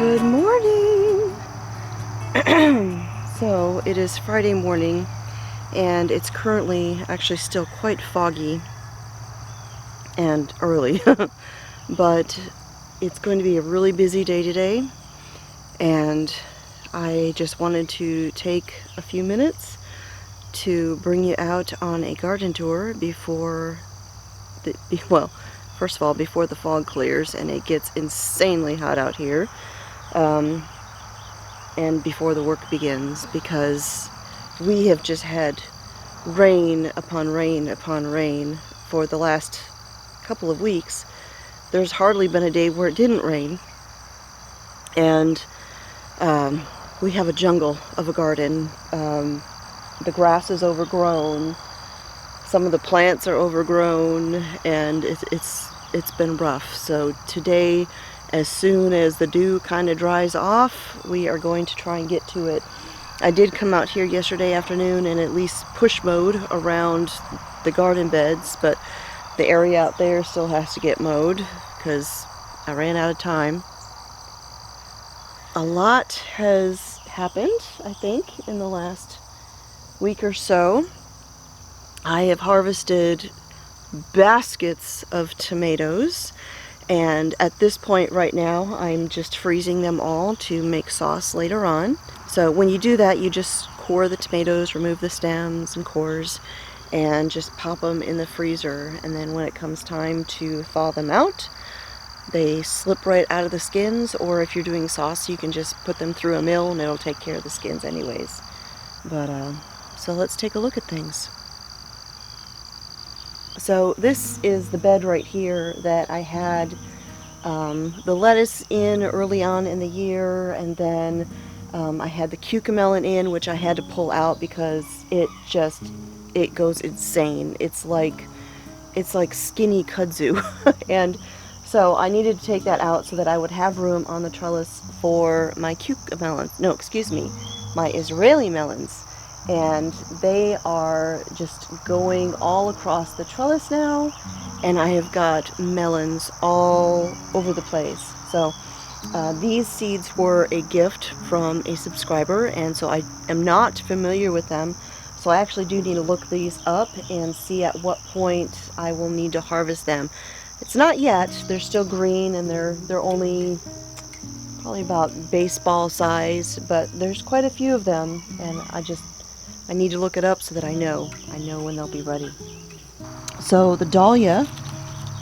Good morning! So it is Friday morning and it's currently actually still quite foggy and early, but it's going to be a really busy day today, and I just wanted to take a few minutes to bring you out on a garden tour before first of all, before the fog clears and it gets insanely hot out here. And before the work begins, because we have just had rain upon rain upon rain for the last couple of weeks. There's hardly been a day where it didn't rain, and we have a jungle of a garden. The grass is overgrown, some of the plants are overgrown, and it's been rough. So today, as soon as the dew kind of dries off, we are going to try and get to it. I did come out here yesterday afternoon and at least push mowed around the garden beds, but the area out there still has to get mowed because I ran out of time. A lot has happened, I think, in the last week or so. I have harvested baskets of tomatoes, and at this point right now I'm just freezing them all to make sauce later on. So when you do that, you just core the tomatoes, remove the stems and cores, and just pop them in the freezer, and then when it comes time to thaw them out, they slip right out of the skins, or if you're doing sauce you can just put them through a mill and it'll take care of the skins anyways. But so let's take a look at things. So this is the bed right here that I had the lettuce in early on in the year, and then I had the cucamelon in, which I had to pull out because it goes insane. It's like skinny kudzu. And so I needed to take that out so that I would have room on the trellis for my my Israeli melons. And they are just going all across the trellis now, and I have got melons all over the place. So these seeds were a gift from a subscriber, and so I am not familiar with them, so I actually do need to look these up and see at what point I will need to harvest them. It's not yet. They're still green, and they're only probably about baseball size, but there's quite a few of them, and I need to look it up so that I know when they'll be ready. So the dahlia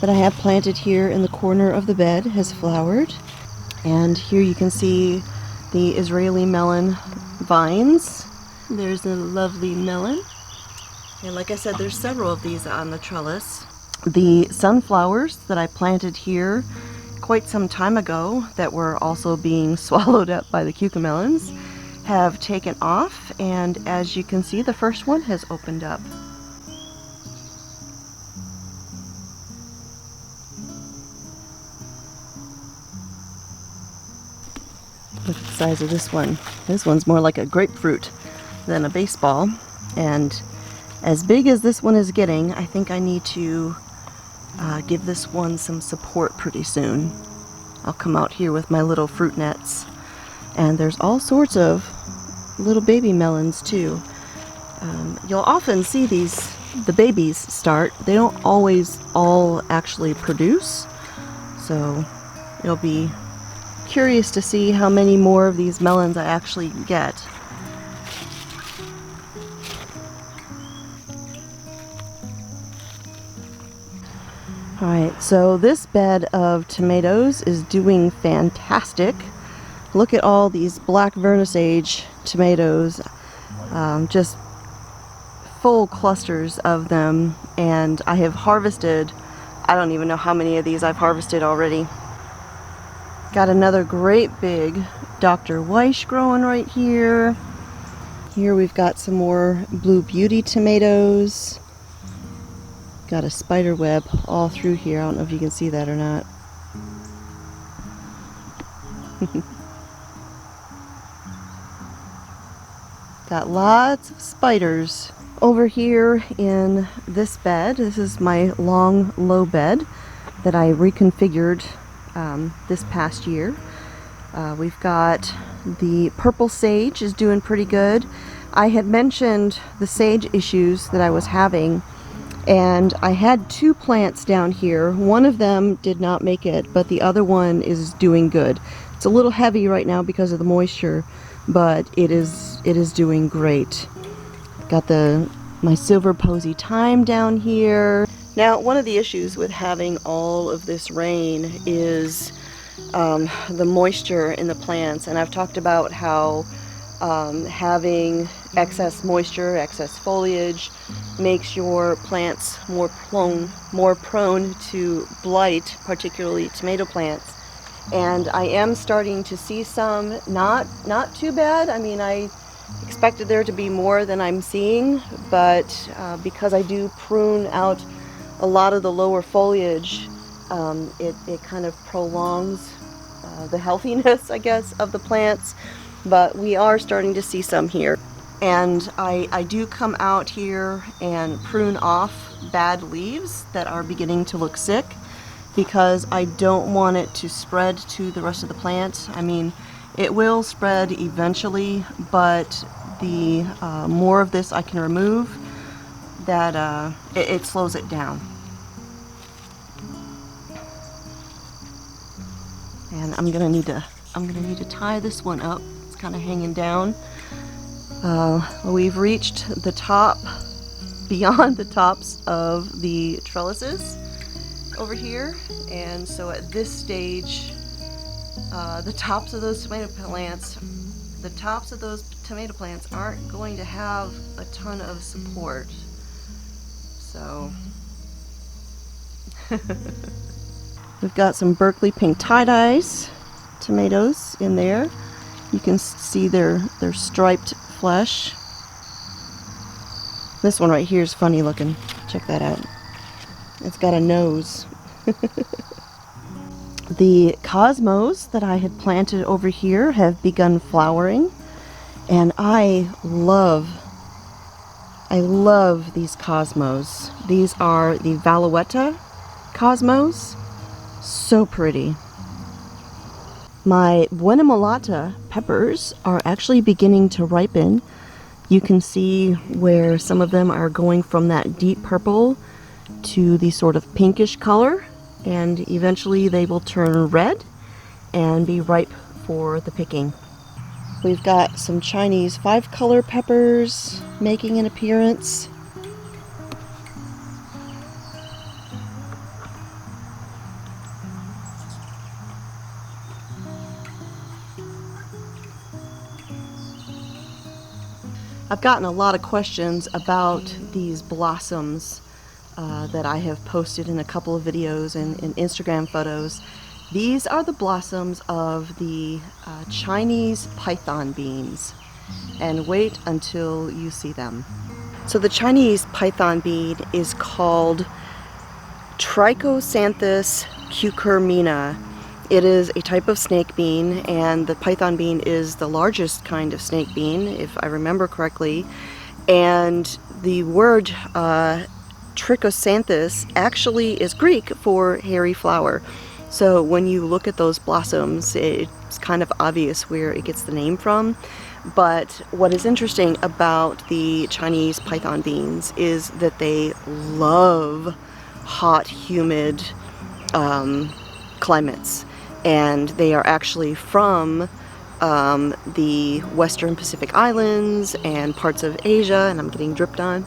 that I have planted here in the corner of the bed has flowered, and here you can see the Israeli melon vines. There's a lovely melon, and like I said, there's several of these on the trellis. The sunflowers that I planted here quite some time ago that were also being swallowed up by the cucamelons have taken off, and as you can see, the first one has opened up. Look at the size of this one. This one's more like a grapefruit than a baseball, and as big as this one is getting, I think I need to give this one some support pretty soon. I'll come out here with my little fruit nets, and there's all sorts of little baby melons too. You'll often see the babies start. They don't always all actually produce, so it'll be curious to see how many more of these melons I actually get. Alright, so this bed of tomatoes is doing fantastic. Look at all these black vernissage tomatoes, just full clusters of them, and I have harvested, I don't even know how many of these I've harvested already. Got another great big Dr. Weish growing right here. Here we've got some more Blue Beauty tomatoes. Got a spider web all through here. I don't know if you can see that or not. Got lots of spiders. Over here in this bed, this is my long low bed that I reconfigured this past year. We've got the purple sage is doing pretty good. I had mentioned the sage issues that I was having, and I had 2 plants down here. One of them did not make it, but the other one is doing good. It's a little heavy right now because of the moisture, but it is doing great. Got my silver posy thyme down here. Now, one of the issues with having all of this rain is the moisture in the plants, and I've talked about how having excess moisture, excess foliage makes your plants more prone to blight, particularly tomato plants. And I am starting to see some, not too bad. I mean, I expected there to be more than I'm seeing, but because I do prune out a lot of the lower foliage, it kind of prolongs the healthiness, I guess, of the plants. But we are starting to see some here. And I do come out here and prune off bad leaves that are beginning to look sick, because I don't want it to spread to the rest of the plant. I mean, it will spread eventually, but the more of this I can remove, that it slows it down. And I'm gonna need to tie this one up. It's kind of hanging down. We've reached the top, beyond the tops of the trellises over here, and so at this stage, the tops of those tomato plants aren't going to have a ton of support. So we've got some Berkeley pink tie-dyes tomatoes in there. You can see their striped flesh. This one right here is funny looking. Check that out. It's got a nose. The cosmos that I had planted over here have begun flowering, and I love these cosmos. These are the Valuetta cosmos. So pretty. My Buena Mulata peppers are actually beginning to ripen. You can see where some of them are going from that deep purple to the sort of pinkish color, and eventually they will turn red and be ripe for the picking. We've got some Chinese 5-color peppers making an appearance. I've gotten a lot of questions about these blossoms that I have posted in a couple of videos and Instagram photos. These are the blossoms of the Chinese python beans, and wait until you see them. So the Chinese python bean is called Trichosanthus cucurbina. It is a type of snake bean, and the python bean is the largest kind of snake bean, if I remember correctly. And the word Trichosanthus actually is Greek for hairy flower. So when you look at those blossoms, it's kind of obvious where it gets the name from. But what is interesting about the Chinese python beans is that they love hot, humid climates. And they are actually from the Western Pacific Islands and parts of Asia, and I'm getting dripped on.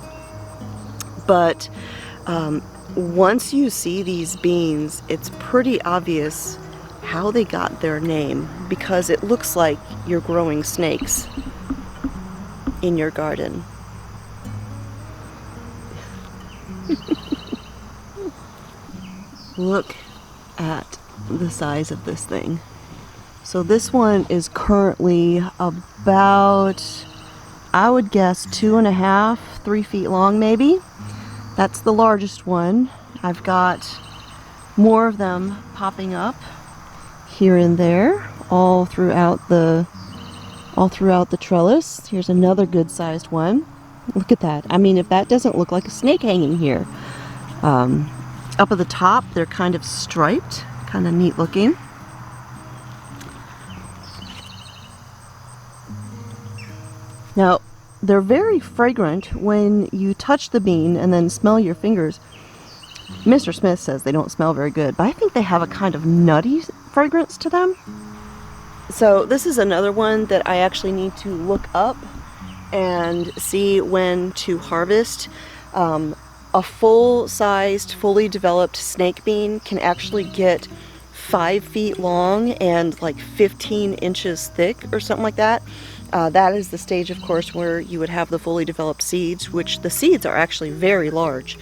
But once you see these beans, it's pretty obvious how they got their name, because it looks like you're growing snakes in your garden. Look at the size of this thing. So this one is currently about, I would guess, 2.5, 3 feet long maybe. That's the largest one. I've got more of them popping up here and there all throughout the trellis. Here's another good sized one. Look at that. I mean, if that doesn't look like a snake hanging here. Up at the top, they're kind of striped, kind of neat looking. Now, they're very fragrant when you touch the bean and then smell your fingers. Mr. Smith says they don't smell very good, but I think they have a kind of nutty fragrance to them. So this is another one that I actually need to look up and see when to harvest. A full-sized, fully developed snake bean can actually get 5 feet long and like 15 inches thick or something like that. That is the stage, of course, where you would have the fully developed seeds, which the seeds are actually very large.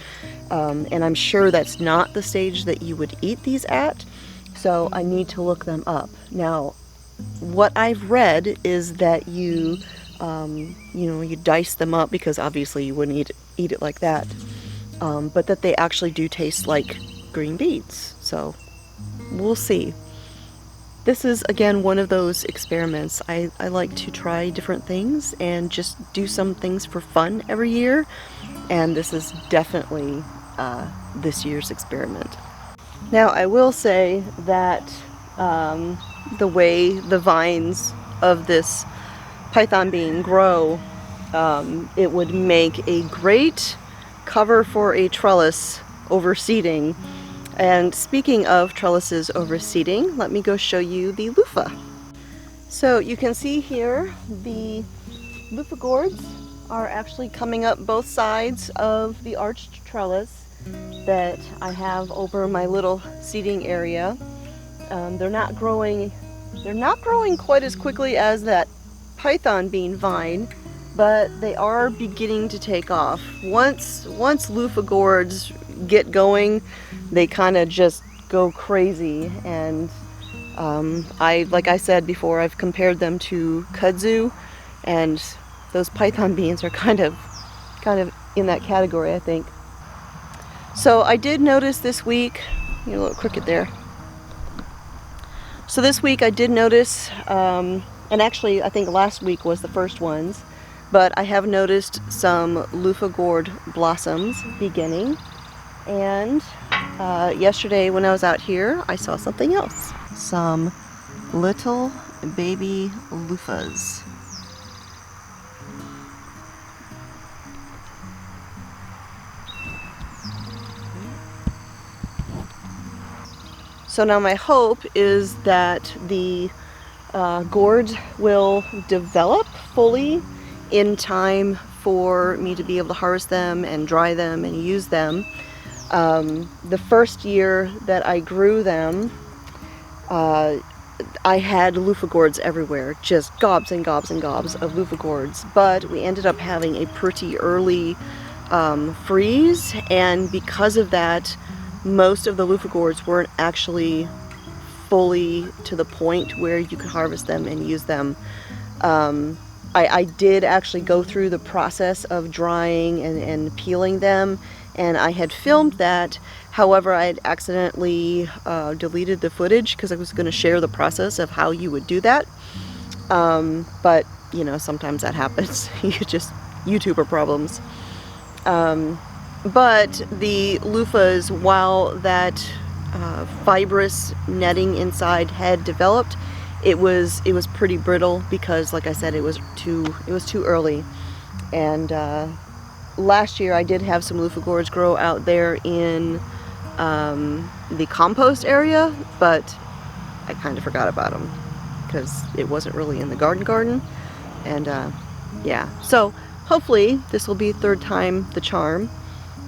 And I'm sure that's not the stage that you would eat these at, so I need to look them up. Now, what I've read is that you dice them up, because obviously you wouldn't eat it like that, but that they actually do taste like green beans, so we'll see. This is, again, one of those experiments. I like to try different things and just do some things for fun every year, and this is definitely this year's experiment. Now, I will say that the way the vines of this python bean grow, it would make a great cover for a trellis over seeding. And speaking of trellises over seeding, let me go show you the Luffa. So you can see here the Luffa gourds are actually coming up both sides of the arched trellis that I have over my little seeding area. They're not growing quite as quickly as that python bean vine, but they are beginning to take off. Once Luffa gourds get going, they kind of just go crazy, and like I said before, I've compared them to kudzu, and those python beans are kind of in that category, I think. So I did notice this week, you're a little crooked there. So this week I did notice, and actually I think last week was the first ones, but I have noticed some Luffa gourd blossoms beginning. And yesterday when I was out here, I saw something else. Some little baby Luffas. So now my hope is that the gourds will develop fully in time for me to be able to harvest them and dry them and use them. The first year that I grew them, I had Luffa gourds everywhere, just gobs and gobs and gobs of Luffa gourds, but we ended up having a pretty early freeze, and because of that, most of the Luffa gourds weren't actually fully to the point where you could harvest them and use them. I did actually go through the process of drying and peeling them, and I had filmed that. However, I had accidentally deleted the footage because I was going to share the process of how you would do that. But, you know, sometimes that happens. YouTuber problems. But the Luffas, while that fibrous netting inside had developed, it was pretty brittle because, like I said, it was too early. And last year I did have some Luffa gourds grow out there in the compost area, but I kind of forgot about them because it wasn't really in the garden. And yeah, so hopefully this will be third time the charm,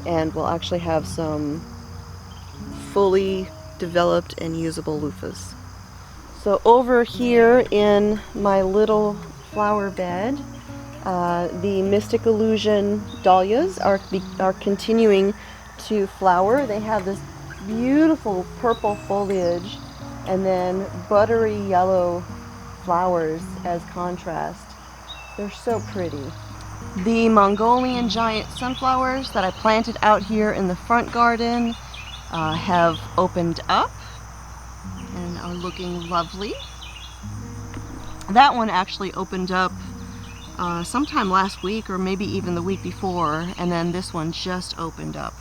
and we'll actually have some fully developed and usable Luffas. So over here in my little flower bed, the Mystic Illusion dahlias are continuing to flower. They have this beautiful purple foliage and then buttery yellow flowers as contrast. They're so pretty. The Mongolian giant sunflowers that I planted out here in the front garden have opened up and are looking lovely. That one actually opened up sometime last week or maybe even the week before, and then this one just opened up.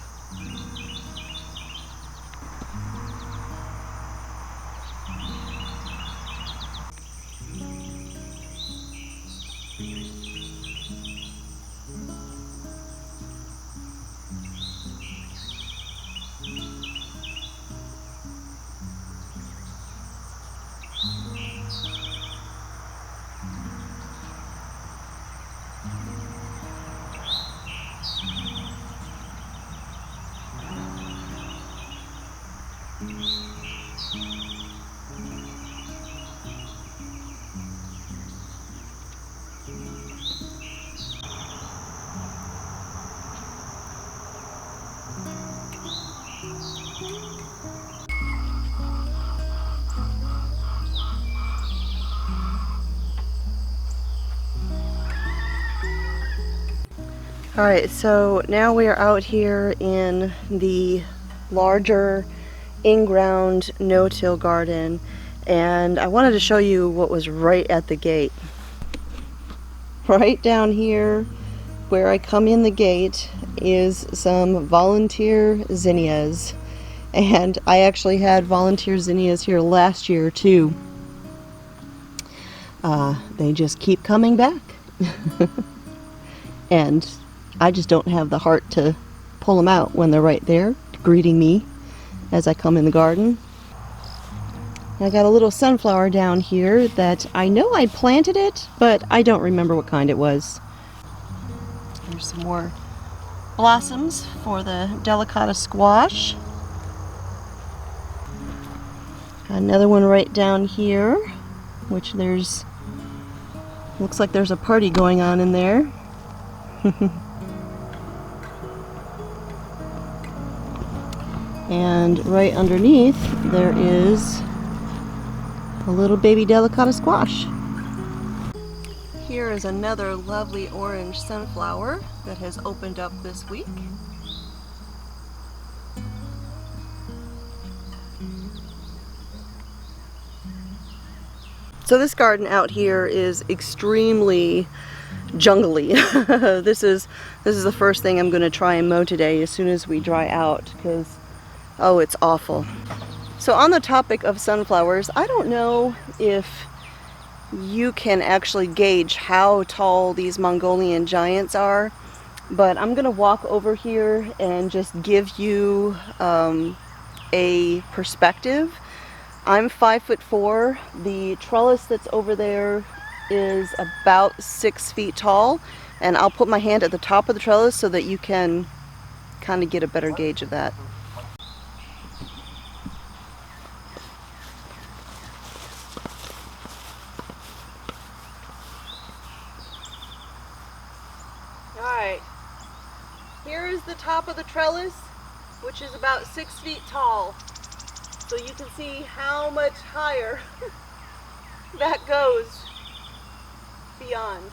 Alright, so now we are out here in the larger in-ground no-till garden, and I wanted to show you what was right at the gate. Right down here where I come in the gate is some volunteer zinnias, and I actually had volunteer zinnias here last year too. They just keep coming back. And I just don't have the heart to pull them out when they're right there greeting me as I come in the garden. I got a little sunflower down here that I know I planted it, but I don't remember what kind it was. There's some more blossoms for the delicata squash. Another one right down here, which looks like there's a party going on in there. And right underneath there is a little baby delicata squash. Here is another lovely orange sunflower that has opened up this week. So this garden out here is extremely jungly. This is the first thing I'm going to try and mow today as soon as we dry out, because oh, it's awful. So on the topic of sunflowers, I don't know if you can actually gauge how tall these Mongolian giants are, but I'm going to walk over here and just give you a perspective. I'm 5'4". The trellis that's over there is about 6 feet tall, and I'll put my hand at the top of the trellis so that you can kind of get a better gauge of that. Alright, here is the top of the trellis, which is about 6 feet tall. So you can see how much higher that goes beyond.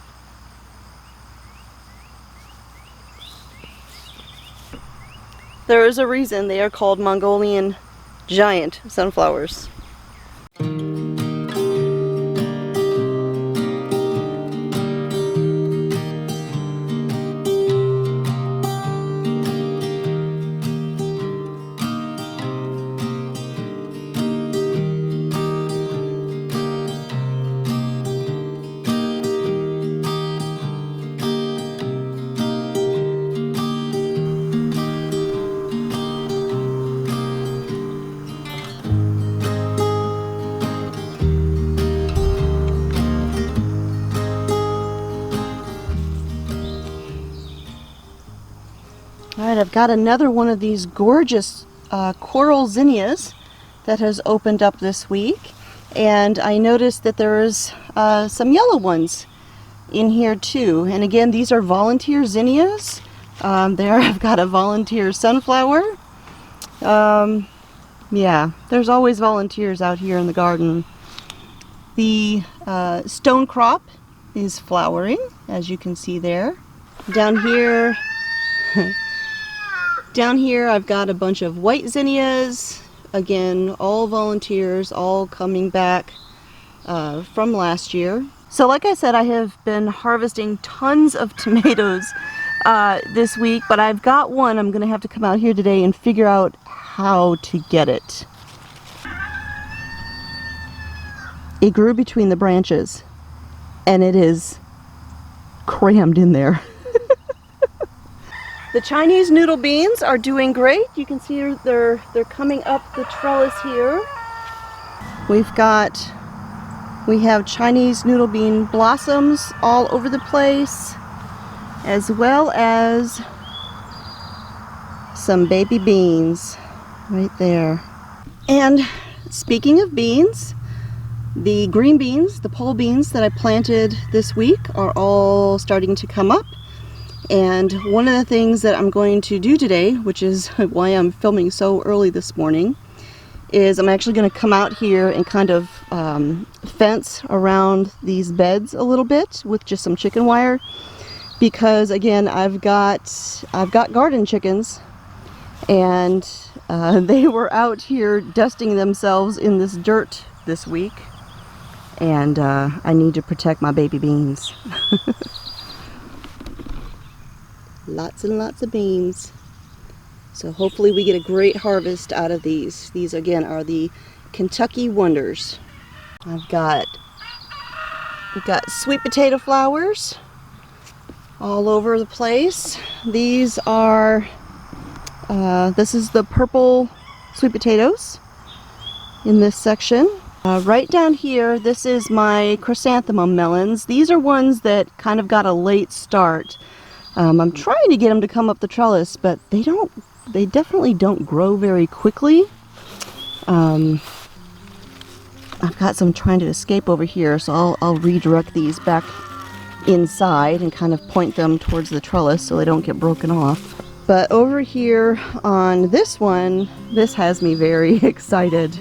There is a reason they are called Mongolian giant sunflowers. Alright, I've got another one of these gorgeous coral zinnias that has opened up this week, and I noticed that there is some yellow ones in here too. And again, these are volunteer zinnias. There I've got a volunteer sunflower. Yeah, there's always volunteers out here in the garden. The stone crop is flowering, as you can see there. Down here I've got a bunch of white zinnias. Again, all volunteers, all coming back from last year. So like I said, I have been harvesting tons of tomatoes this week, but I've got one I'm going to have to come out here today and figure out how to get it. It grew between the branches, and it is crammed in there. The Chinese noodle beans are doing great. You can see they're coming up the trellis here. We have Chinese noodle bean blossoms all over the place, as well as some baby beans right there. And speaking of beans, the green beans, the pole beans that I planted this week are all starting to come up. And one of the things that I'm going to do today, which is why I'm filming so early this morning, is I'm actually going to come out here and kind of fence around these beds a little bit with just some chicken wire, because again I've got garden chickens, and they were out here dusting themselves in this dirt this week, and I need to protect my baby beans. Lots and lots of beans. So hopefully we get a great harvest out of these. These again are the Kentucky Wonders. We've got sweet potato flowers all over the place. These are, this is the purple sweet potatoes in this section. Right down here, this is my chrysanthemum melons. These are ones that kind of got a late start. I'm trying to get them to come up the trellis, but they definitely don't grow very quickly. I've got some trying to escape over here, so I'll redirect these back inside and kind of point them towards the trellis so they don't get broken off. But over here on this one, this has me very excited.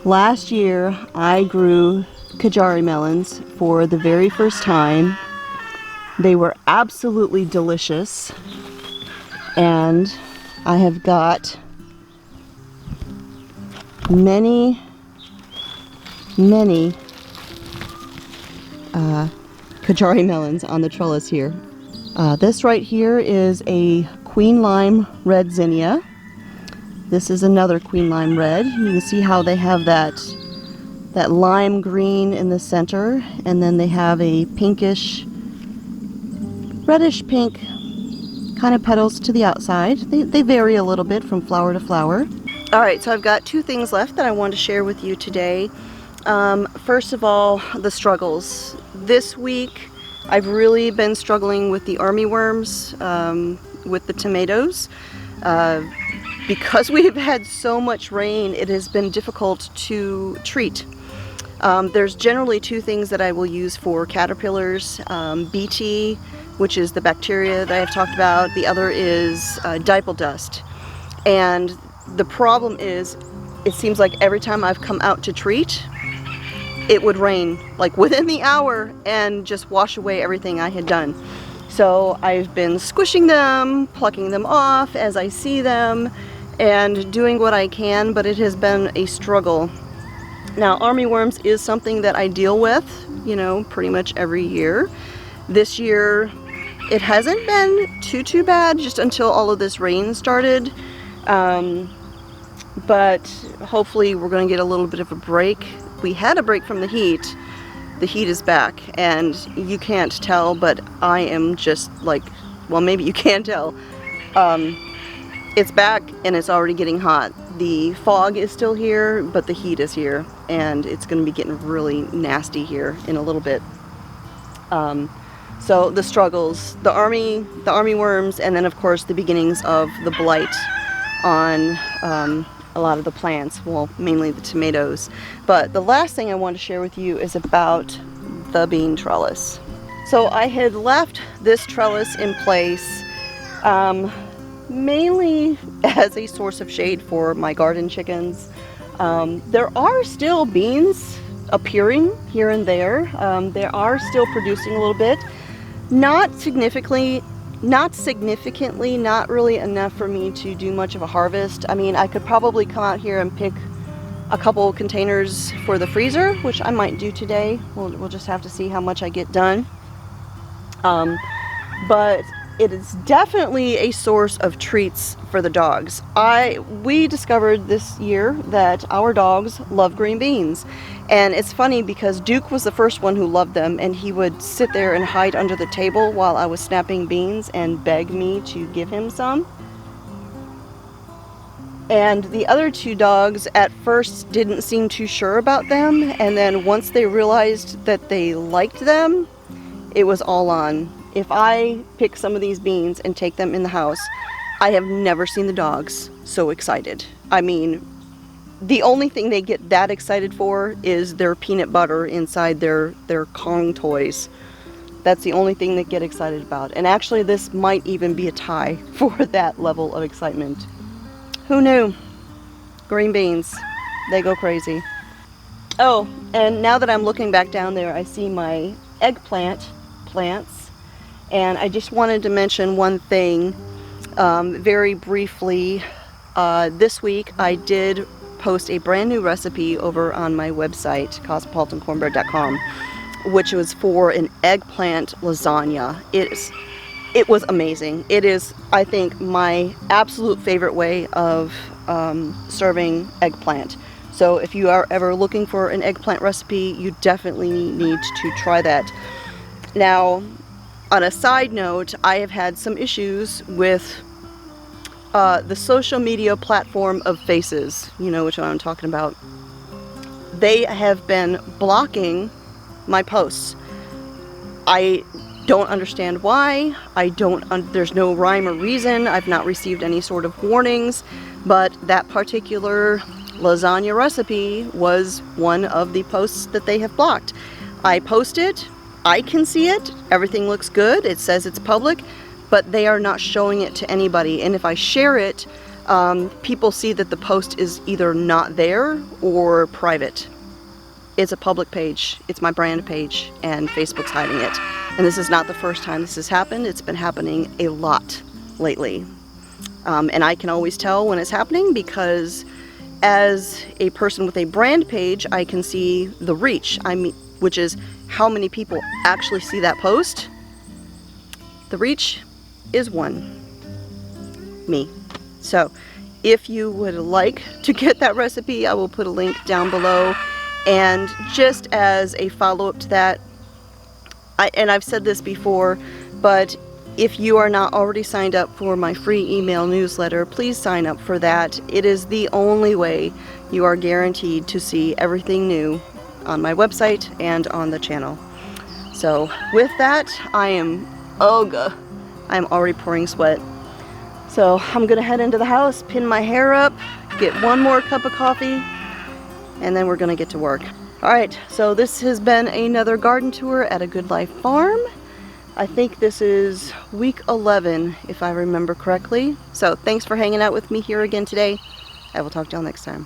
Last year I grew Kajari melons for the very first time. They were absolutely delicious, and I have got many Kajari melons on the trellis here. This right here is a Queen Lime Red Zinnia. This is another Queen Lime Red. You can see how they have that lime green in the center, and then they have a pinkish, reddish pink kind of petals to the outside. They vary a little bit from flower to flower. Alright, so I've got two things left that I want to share with you today. First of all, the struggles. This week I've really been struggling with the armyworms, with the tomatoes. Because we've had so much rain, it has been difficult to treat. There's generally two things that I will use for caterpillars. BT, which is the bacteria that I've talked about. The other is dipel dust. And the problem is, it seems like every time I've come out to treat, it would rain like within the hour and just wash away everything I had done. So I've been squishing them, plucking them off as I see them, and doing what I can, but it has been a struggle. Now, armyworms is something that I deal with, you know, pretty much every year. This year, it hasn't been too bad just until all of this rain started. But hopefully we're going to get a little bit of a break. We had a break from the heat. The heat is back, and you can't tell, but I am just like, well, maybe you can tell. It's back and it's already getting hot. The fog is still here, but the heat is here, and it's going to be getting really nasty here in a little bit. So the struggles, the army worms, and then of course the beginnings of the blight on a lot of the plants, well, mainly the tomatoes. But the last thing I want to share with you is about the bean trellis. So I had left this trellis in place mainly as a source of shade for my garden chickens. There are still beans appearing here and there. They are still producing a little bit. Not significantly, not really enough for me to do much of a harvest. I mean, I could probably come out here and pick a couple containers for the freezer, which I might do today. We'll just have to see how much I get done. But it is definitely a source of treats for the dogs. We discovered this year that our dogs love green beans. And it's funny because Duke was the first one who loved them, and he would sit there and hide under the table while I was snapping beans and beg me to give him some. And the other two dogs at first didn't seem too sure about them, and then once they realized that they liked them, it was all on. If I pick some of these beans and take them in the house, I have never seen the dogs so excited. I mean, the only thing they get that excited for is their peanut butter inside their Kong toys. That's the only thing that get excited about. And actually this might even be a tie for that level of excitement. Who knew? Green beans, they go crazy. Oh, and now that I'm looking back down there, I see my eggplant plants. And I just wanted to mention one thing very briefly. This week I did post a brand new recipe over on my website, cosmopolitancornbread.com, which was for an eggplant lasagna. It was amazing. It is, I think, my absolute favorite way of serving eggplant. So if you are ever looking for an eggplant recipe, you definitely need to try that. Now, on a side note, I have had some issues with the social media platform of Faces. You know which one I'm talking about. They have been blocking my posts. I don't understand why. There's no rhyme or reason. I've not received any sort of warnings, but that particular lasagna recipe was one of the posts that they have blocked. I post it, I can see it, everything looks good, it says it's public, but they are not showing it to anybody. And if I share it, people see that the post is either not there or private. It's a public page, it's my brand page, and Facebook's hiding it. And this is not the first time this has happened. It's been happening a lot lately. And I can always tell when it's happening because as a person with a brand page, I can see the reach, which is how many people actually see that post. The reach is 1, me. So if you would like to get that recipe, I will put a link down below. And just as a follow-up to that, and I've said this before, but if you are not already signed up for my free email newsletter, please sign up for that. It is the only way you are guaranteed to see everything new on my website and on the channel. So with that, I'm already pouring sweat. So I'm gonna head into the house, pin my hair up, get one more cup of coffee, and then we're gonna get to work. All right, so this has been another garden tour at A Good Life Farm. I think this is week 11, if I remember correctly. So thanks for hanging out with me here again today. I will talk to y'all next time.